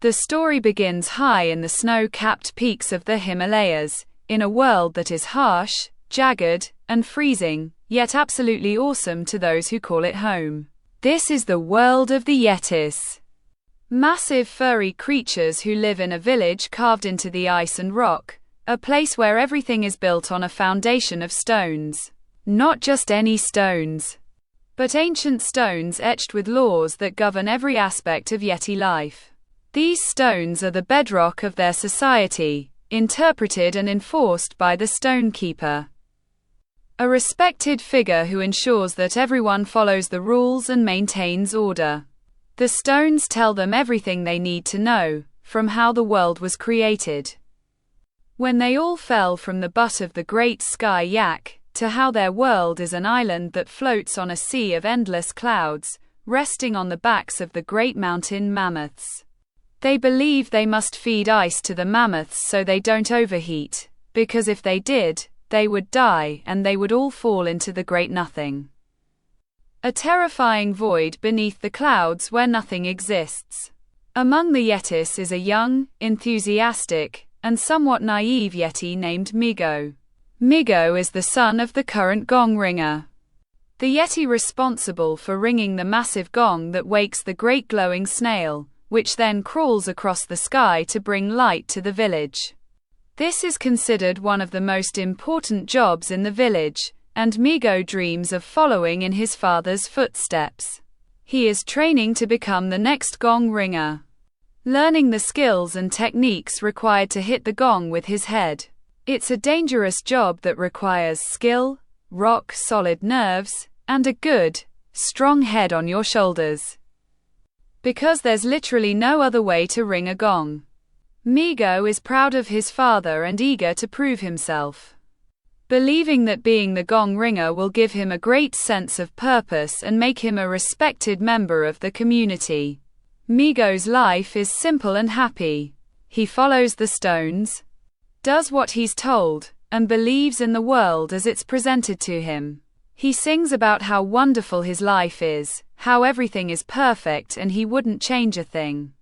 The story begins high in the snow-capped peaks of the Himalayas, in a world that is harsh, jagged, and freezing, yet absolutely awesome to those who call it home. This is the world of the yetis. Massive furry creatures who live in a village carved into the ice and rock, a place where everything is built on a foundation of stones. Not just any stones, but ancient stones etched with laws that govern every aspect of Yeti life. These stones are the bedrock of their society, interpreted and enforced by the Stonekeeper, a respected figure who ensures that everyone follows the rules and maintains order. The stones tell them everything they need to know, from how the world was created, when they all fell from the butt of the great sky yak, to how their world is an island that floats on a sea of endless clouds, resting on the backs of the great mountain mammoths. They believe they must feed ice to the mammoths so they don't overheat, because if they did, they would die and they would all fall into the great nothing. A terrifying void beneath the clouds where nothing exists. Among the yetis is a young, enthusiastic, and somewhat naive yeti named Migo. Migo is the son of the current gong ringer, the yeti responsible for ringing the massive gong that wakes the great glowing snail, which then crawls across the sky to bring light to the village. This is considered one of the most important jobs in the village, and Migo dreams of following in his father's footsteps. He is training to become the next gong ringer, learning the skills and techniques required to hit the gong with his head. It's a dangerous job that requires skill, rock-solid nerves, and a good, strong head on your shoulders, because there's literally no other way to ring a gong. Migo is proud of his father and eager to prove himself, believing that being the gong ringer will give him a great sense of purpose and make him a respected member of the community. Migo's life is simple and happy. He follows the stones, does what he's told, and believes in the world as it's presented to him. He sings about how wonderful his life is, how everything is perfect and he wouldn't change a thing.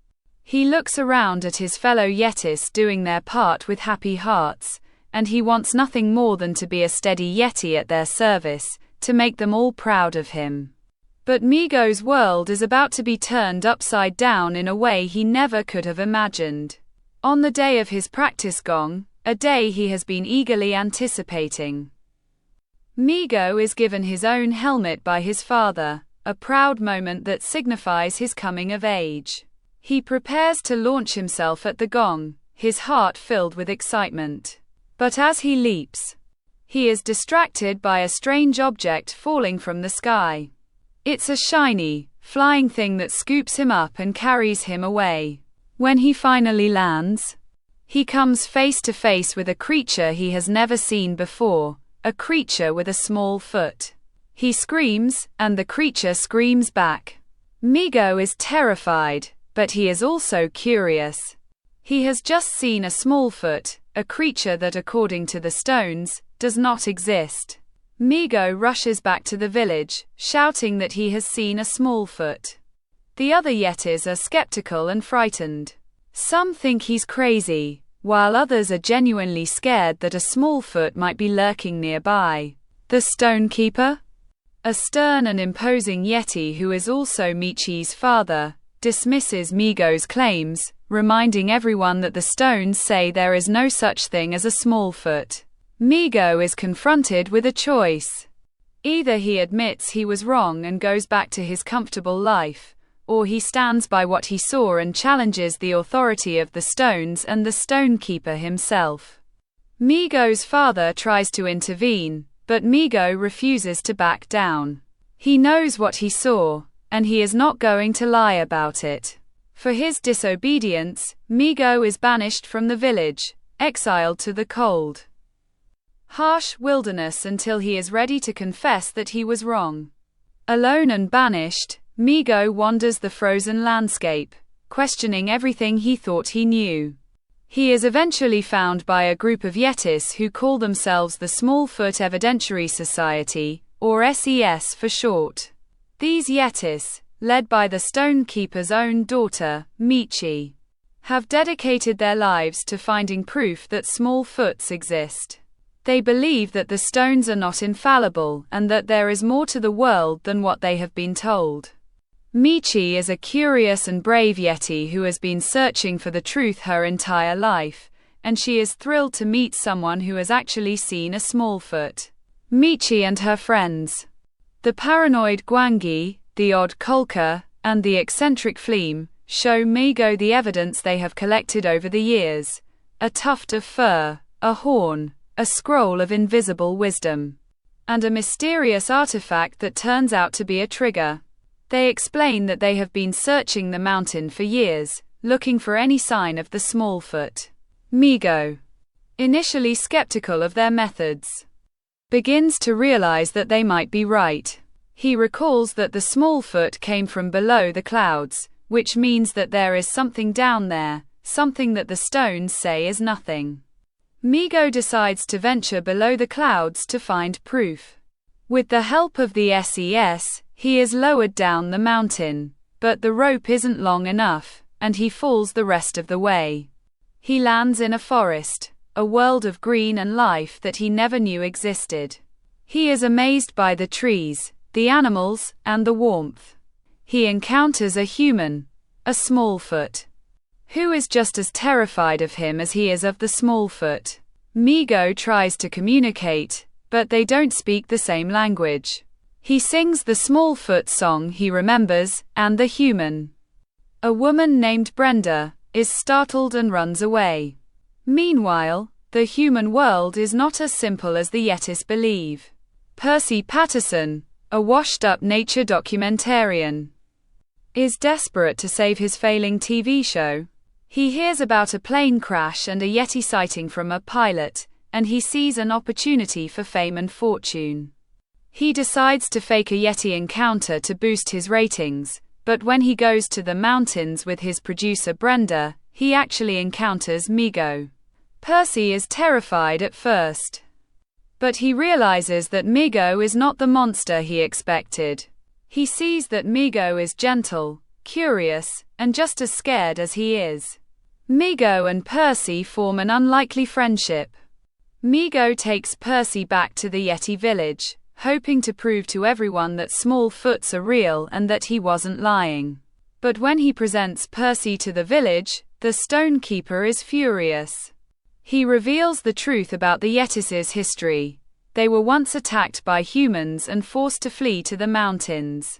He looks around at his fellow yetis doing their part with happy hearts, and he wants nothing more than to be a steady yeti at their service, to make them all proud of him. But Migo's world is about to be turned upside down in a way he never could have imagined. On the day of his practice gong, a day he has been eagerly anticipating, Migo is given his own helmet by his father, a proud moment that signifies his coming of age. He prepares to launch himself at the gong, his heart filled with excitement. But as he leaps, he is distracted by a strange object falling from the sky. It's a shiny, flying thing that scoops him up and carries him away. When he finally lands, he comes face to face with a creature he has never seen before, a creature with a small foot. He screams, and the creature screams back. Migo is terrified, but he is also curious. He has just seen a smallfoot, a creature that, according to the stones, does not exist. Migo rushes back to the village, shouting that he has seen a smallfoot. The other yetis are skeptical and frightened. Some think he's crazy, while others are genuinely scared that a smallfoot might be lurking nearby. The Stonekeeper, a stern and imposing yeti who is also Meechee's father, dismisses Migo's claims, reminding everyone that the stones say there is no such thing as a smallfoot. Migo is confronted with a choice. Either he admits he was wrong and goes back to his comfortable life, or he stands by what he saw and challenges the authority of the stones and the Stonekeeper himself. Migo's father tries to intervene, but Migo refuses to back down. He knows what he saw, and he is not going to lie about it. For his disobedience, Migo is banished from the village, exiled to the cold, harsh wilderness until he is ready to confess that he was wrong. Alone and banished, Migo wanders the frozen landscape, questioning everything he thought he knew. He is eventually found by a group of yetis who call themselves the Smallfoot Evidentiary Society, or SES for short. These yetis, led by the Stonekeeper's own daughter, Meechee, have dedicated their lives to finding proof that smallfoots exist. They believe that the stones are not infallible and that there is more to the world than what they have been told. Meechee is a curious and brave Yeti who has been searching for the truth her entire life, and she is thrilled to meet someone who has actually seen a smallfoot. Meechee and her friends. The paranoid Gwangi, the odd Kolka, and the eccentric Fleam show Migo the evidence they have collected over the years: a tuft of fur, a horn, a scroll of invisible wisdom, and a mysterious artifact that turns out to be a trigger. They explain that they have been searching the mountain for years, looking for any sign of the smallfoot. Migo, initially skeptical of their methods, begins to realize that they might be right. He recalls that the smallfoot came from below the clouds, which means that there is something down there, something that the stones say is nothing. Migo decides to venture below the clouds to find proof. With the help of the SES, he is lowered down the mountain, but the rope isn't long enough, and he falls the rest of the way. He lands in a forest, a world of green and life that he never knew existed. He is amazed by the trees, the animals, and the warmth. He encounters a human, a smallfoot, who is just as terrified of him as he is of the smallfoot. Migo tries to communicate, but they don't speak the same language. He sings the smallfoot song he remembers, and the human, a woman named Brenda, is startled and runs away. Meanwhile, the human world is not as simple as the yetis believe. Percy Patterson, a washed-up nature documentarian, is desperate to save his failing TV show. He hears about a plane crash and a Yeti sighting from a pilot, and he sees an opportunity for fame and fortune. He decides to fake a Yeti encounter to boost his ratings, but when he goes to the mountains with his producer Brenda, he actually encounters Migo. Percy is terrified at first, but he realizes that Migo is not the monster he expected. He sees that Migo is gentle, curious, and just as scared as he is. Migo and Percy form an unlikely friendship. Migo takes Percy back to the Yeti village, hoping to prove to everyone that smallfoots are real and that he wasn't lying. But when he presents Percy to the village, the Stonekeeper is furious. He reveals the truth about the Yetis' history. They were once attacked by humans and forced to flee to the mountains.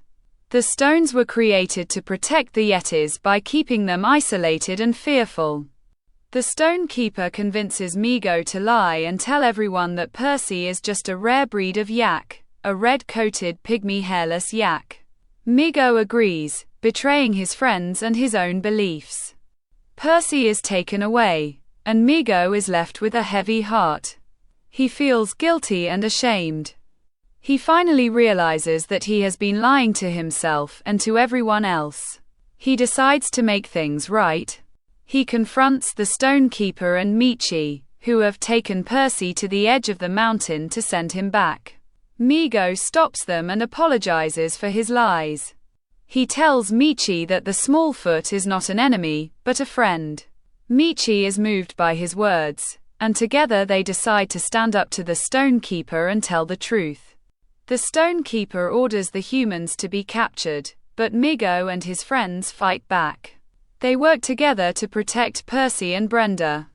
The stones were created to protect the Yetis by keeping them isolated and fearful. The Stonekeeper convinces Migo to lie and tell everyone that Percy is just a rare breed of yak, a red-coated pygmy hairless yak. Migo agrees, betraying his friends and his own beliefs. Percy is taken away, and Migo is left with a heavy heart. He feels guilty and ashamed. He finally realizes that he has been lying to himself and to everyone else. He decides to make things right. He confronts the Stonekeeper and Meechee, who have taken Percy to the edge of the mountain to send him back. Migo stops them and apologizes for his lies. He tells Meechee that the smallfoot is not an enemy, but a friend. Meechee is moved by his words, and together they decide to stand up to the Stonekeeper and tell the truth. The Stonekeeper orders the humans to be captured, but Migo and his friends fight back. They work together to protect Percy and Brenda,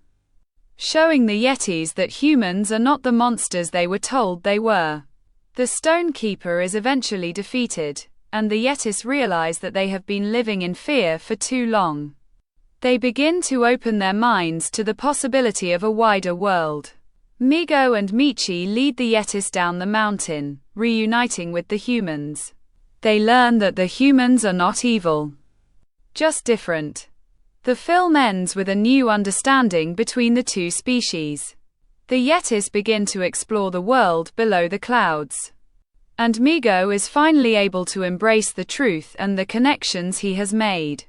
showing the Yetis that humans are not the monsters they were told they were. The Stonekeeper is eventually defeated, and the Yetis realize that they have been living in fear for too long. They begin to open their minds to the possibility of a wider world. Migo and Meechee lead the Yetis down the mountain, reuniting with the humans. They learn that the humans are not evil, just different. The film ends with a new understanding between the two species. The Yetis begin to explore the world below the clouds, and Migo is finally able to embrace the truth and the connections he has made.